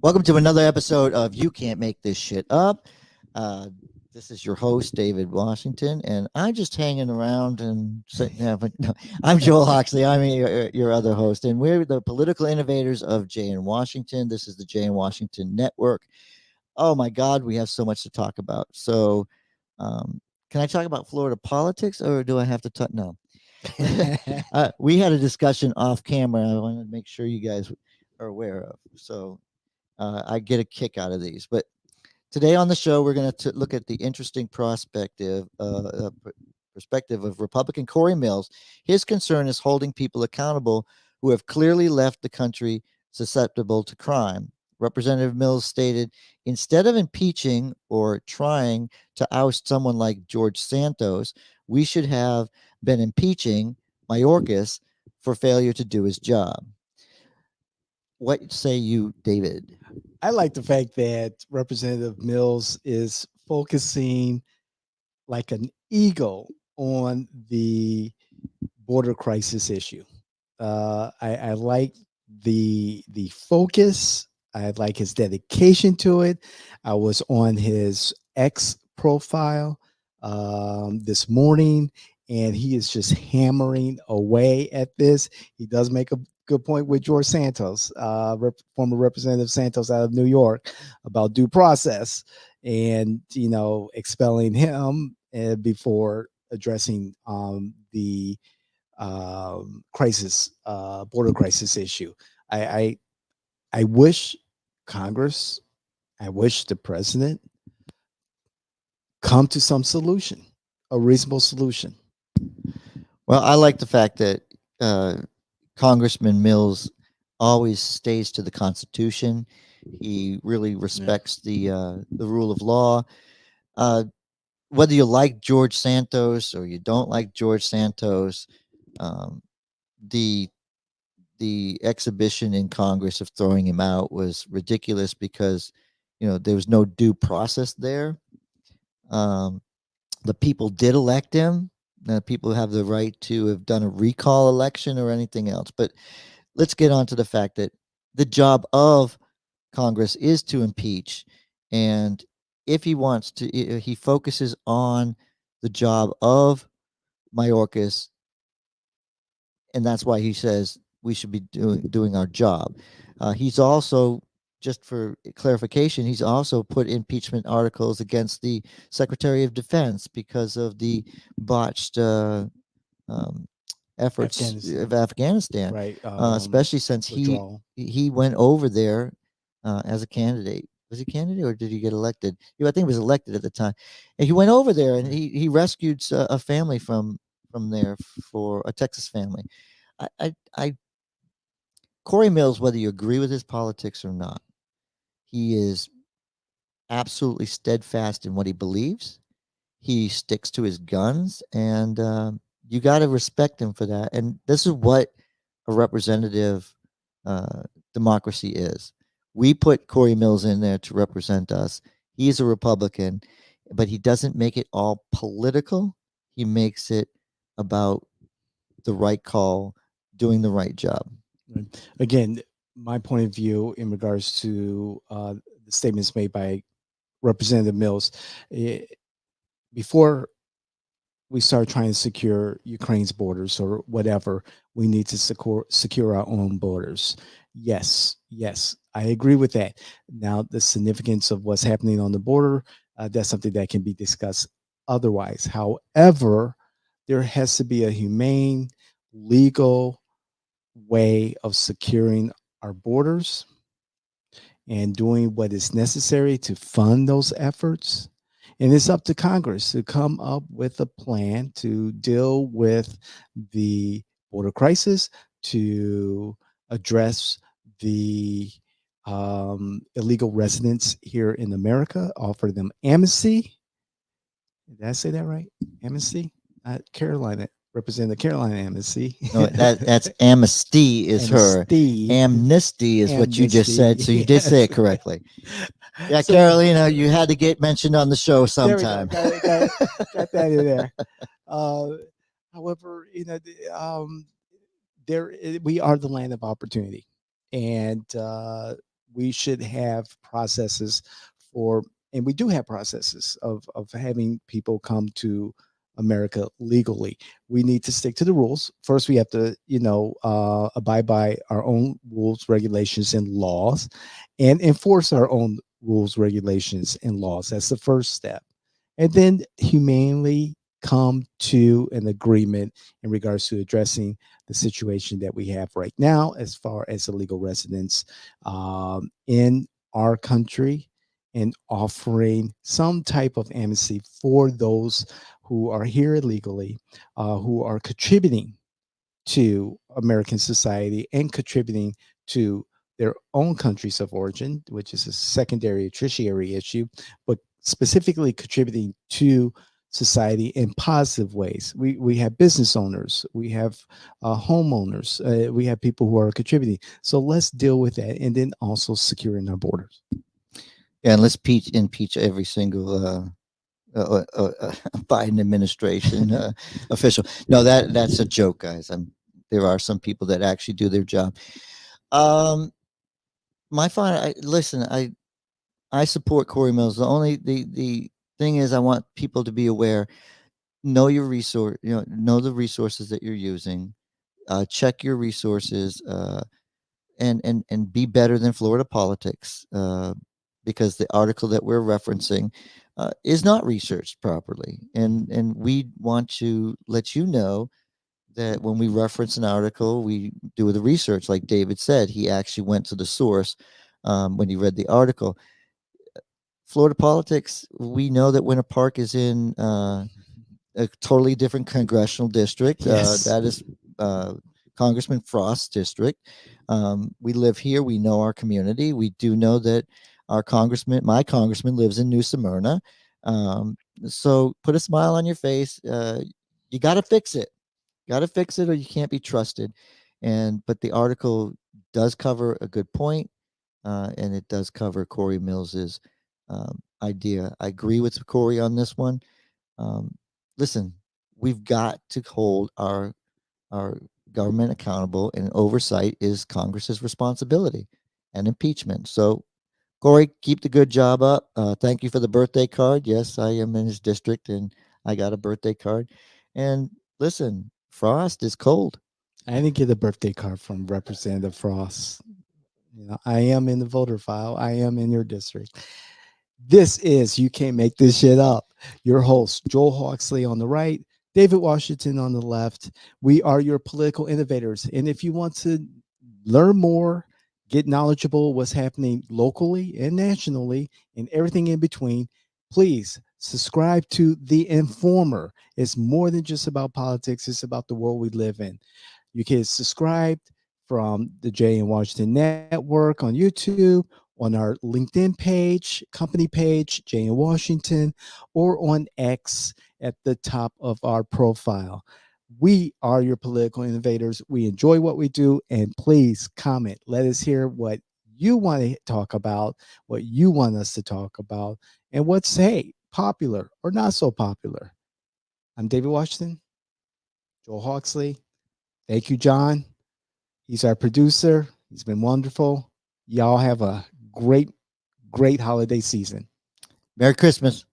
Welcome to another episode of You Can't Make This Shit Up. Uh, this is your host, David Washington, and I'm just hanging around and sitting there. But no, I'm Joel Hoxley. I'm your other host, and we're the political innovators of Jay in Washington. This is the Jay in Washington Network. Oh my God, we have so much to talk about. So, um, can I talk about Florida politics, or do I have to talk? No. We had a discussion off camera. I want to make sure you guys are aware of. So, I get a kick out of these. But today on the show, we're going to look at the interesting perspective of Republican Cory Mills. His concern is holding people accountable who have clearly left the country susceptible to crime. Representative Mills stated, instead of impeaching or trying to oust someone like George Santos, we should have been impeaching Mayorkas for failure to do his job. What say you, David? I like the fact that Representative Mills is focusing like an eagle on the border crisis issue. I like the focus. I like his dedication to it. I was on his X profile this morning, and he is just hammering away at this. He does make a good point with George Santos, former Representative Santos out of New York, about due process and expelling him before addressing the border crisis issue. I I wish Congress, I wish the president come to some solution, a reasonable solution. Well, I like the fact that Congressman Mills always stays to the Constitution. He really respects the rule of law. Uh, whether you like George Santos or you don't like George Santos, um, the the exhibition in Congress of throwing him out was ridiculous because there was no due process there. Um, the people did elect him. People have the right to have done a recall election or anything else. But let's get on to the fact that the job of Congress is to impeach. And if he wants to, he focuses on the job of Mayorkas. And that's why he says we should be doing our job. He's also, just for clarification, he's also put impeachment articles against the Secretary of Defense because of the botched um, efforts of Afghanistan, Right? especially since Withdrawal. he went over there as a candidate. Was he a candidate or did he get elected? I think he was elected at the time. And he went over there and he rescued a family from there, for a Texas family. I Cory Mills, whether you agree with his politics or not, he is absolutely steadfast in what he believes. He sticks to his guns, and you got to respect him for that. And this is what a representative democracy is. We put Cory Mills in there to represent us. He's a Republican, but he doesn't make it all political. He makes it about the right call, doing the right job. Again, my point of view in regards to the statements made by Representative Mills, before we start trying to secure Ukraine's borders or whatever, we need to secure our own borders. Yes, I agree with that. Now, the significance of what's happening on the border, that's something that can be discussed otherwise. However, there has to be a humane, legal way of securing our borders and doing what is necessary to fund those efforts. And it's up to Congress to come up with a plan to deal with the border crisis, to address the illegal residents here in America, offer them amnesty. Did I say that right? Amnesty? Carolina, represent the Carolina amnesty. No, that's amnesty is her. Amnesty. Amnesty is what you just said. So you did say it correctly. Yeah, So Carolina, you had to get mentioned on the show there we go. sometime. Got that in there. However, we are the land of opportunity, and We should have processes for, and we do have processes of having people come to America legally. We need to stick to the rules. First, we have to, abide by our own rules, regulations, and laws, and enforce our own rules, regulations, and laws. That's the first step. And then humanely come to an agreement in regards to addressing the situation that we have right now as far as illegal residents in our country, and offering some type of amnesty for those who are here illegally, who are contributing to American society and contributing to their own countries of origin, which is a secondary, tertiary issue, but specifically contributing to society in positive ways. We have business owners, we have homeowners, we have people who are contributing. So let's deal with that, and then also securing our borders. Yeah, and let's impeach every single Biden administration official. No, that's a joke, guys. There are some people that actually do their job. My final, listen, I support Cory Mills. The thing is, I want people to be aware. Know your resource. Know the resources that you're using. Check your resources. And be better than Florida politics, because the article that we're referencing is not researched properly, and we want to let you know that when we reference an article, we do the research. Like David said, he actually went to the source when he read the article. Florida politics, we know that Winter Park is in a totally different congressional district. Yes. That is Congressman Frost's district. We live here. We know our community. We do know that my congressman lives in New Smyrna. So put a smile on your face. You got to fix it. Got to fix it, or you can't be trusted. But the article does cover a good point, and it does cover Cory Mills's idea. I agree with Cory on this one. Um, Listen, we've got to hold our government accountable, and oversight is Congress's responsibility, and impeachment. So, Cory, keep the good job up. Thank you for the birthday card. Yes, I am in his district, and I got a birthday card. And listen, Frost is cold. I didn't get a birthday card from Representative Frost. I am in the voter file. I am in your district. This is You Can't Make This Shit Up. Your host, Joel Hawksley on the right, David Washington on the left. We are your political innovators. And if you want to learn more, get knowledgeable what's happening locally and nationally and everything in between, please subscribe to The Informer. It's more than just about politics. It's about the world we live in. You can subscribe from the Jay and Washington Network on YouTube, on our LinkedIn page, company page, Jay and Washington, or on X at the top of our profile. We are your political innovators. We enjoy what we do, and please comment. Let us hear what you want to talk about, what you want us to talk about, and what's, hey, popular or not so popular. I'm David Washington, Joel Hawksley. Thank you, John. He's our producer. He's been wonderful. Y'all have a great holiday season. Merry Christmas.